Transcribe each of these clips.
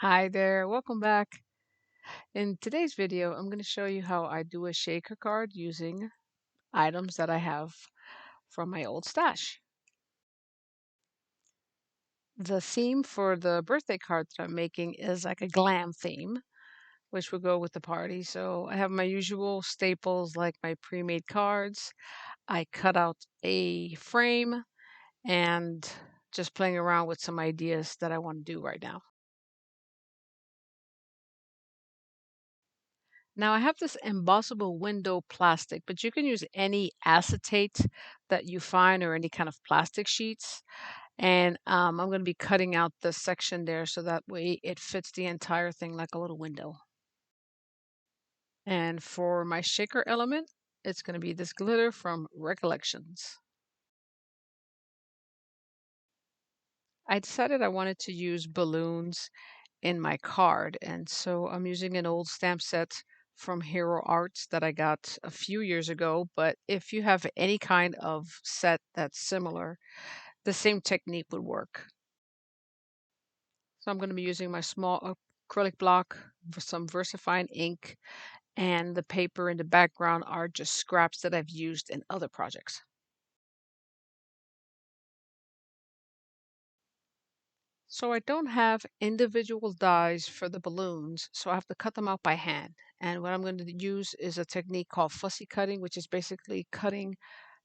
Hi there, welcome back. In today's video, I'm going to show you how I do a shaker card using items that I have from my old stash. The theme for the birthday card that I'm making is like a glam theme, which will go with the party. So I have my usual staples like my pre-made cards. I cut out a frame and just playing around with some ideas that I want to do right now. Now I have this embossable window plastic, but you can use any acetate that you find or any kind of plastic sheets. And I'm going to be cutting out the section there so that way it fits the entire thing like a little window. And for my shaker element, it's going to be this glitter from Recollections. I decided I wanted to use balloons in my card, and so I'm using an old stamp set from Hero Arts that I got a few years ago. But if you have any kind of set that's similar, the same technique would work. So I'm going to be using my small acrylic block, some VersaFine ink, and the paper in the background are just scraps that I've used in other projects. So I don't have individual dies for the balloons, so I have to cut them out by hand. And what I'm going to use is a technique called fussy cutting, which is basically cutting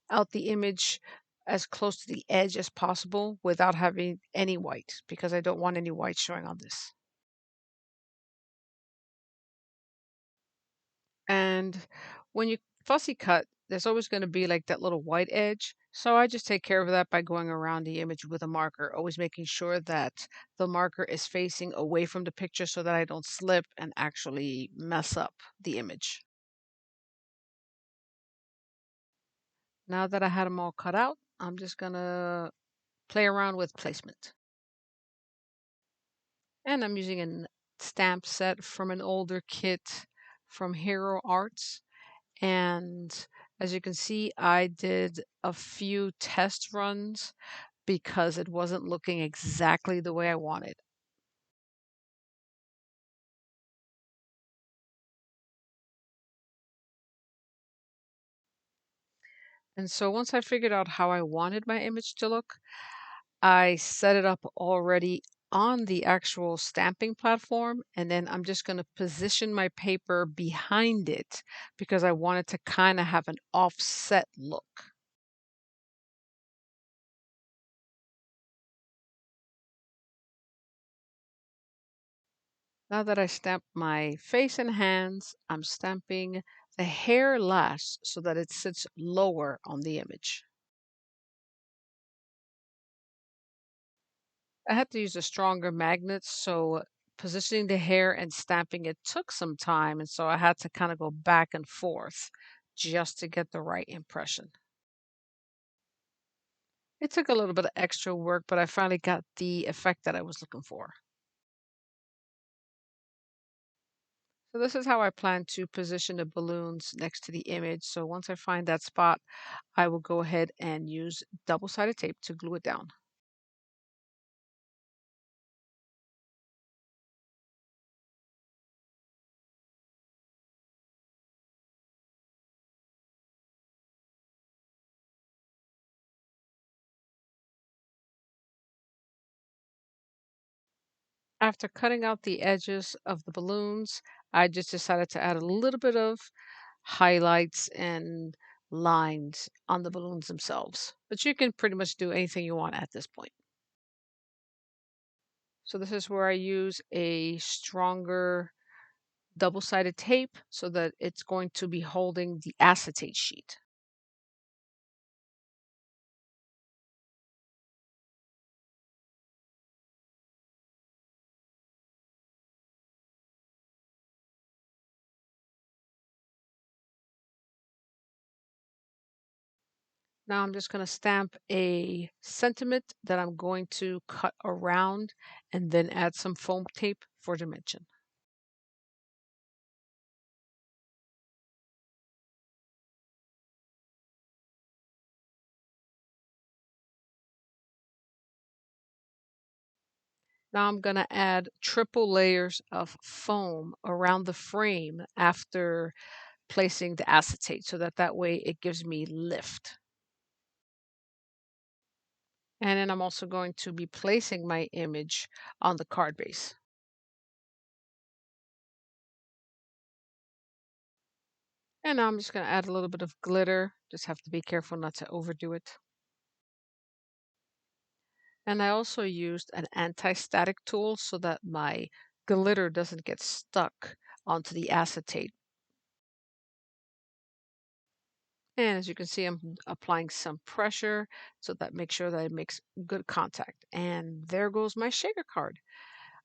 out the image as close to the edge as possible without having any white, because I don't want any white showing on this. And when you fussy cut, there's always going to be like that little white edge. So I just take care of that by going around the image with a marker, always making sure that the marker is facing away from the picture so that I don't slip and actually mess up the image. Now that I had them all cut out, I'm just going to play around with placement. And I'm using a stamp set from an older kit from Hero Arts. And as you can see, I did a few test runs because it wasn't looking exactly the way I wanted. And so once I figured out how I wanted my image to look, I set it up already on the actual stamping platform. And then I'm just going to position my paper behind it because I wanted to kind of have an offset look. Now that I stamped my face and hands, I'm stamping the hair last so that it sits lower on the image. I had to use a stronger magnet, so positioning the hair and stamping it took some time, and so I had to kind of go back and forth just to get the right impression. It took a little bit of extra work, but I finally got the effect that I was looking for. So this is how I plan to position the balloons next to the image. So once I find that spot, I will go ahead and use double-sided tape to glue it down. After cutting out the edges of the balloons, I just decided to add a little bit of highlights and lines on the balloons themselves. But you can pretty much do anything you want at this point. So this is where I use a stronger double-sided tape so that it's going to be holding the acetate sheet. Now I'm just going to stamp a sentiment that I'm going to cut around and then add some foam tape for dimension. Now I'm going to add triple layers of foam around the frame after placing the acetate so that way it gives me lift. And then I'm also going to be placing my image on the card base. And now I'm just going to add a little bit of glitter. Just have to be careful not to overdo it. And I also used an anti-static tool so that my glitter doesn't get stuck onto the acetate. And as you can see, I'm applying some pressure so that makes sure that it makes good contact. And there goes my shaker card.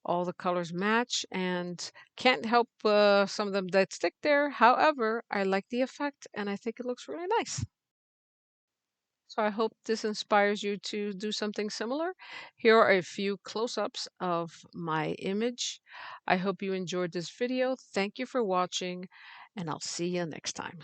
All the colors match and can't help some of them that stick there. However, I like the effect and I think it looks really nice. So I hope this inspires you to do something similar. Here are a few close-ups of my image. I hope you enjoyed this video. Thank you for watching, and I'll see you next time.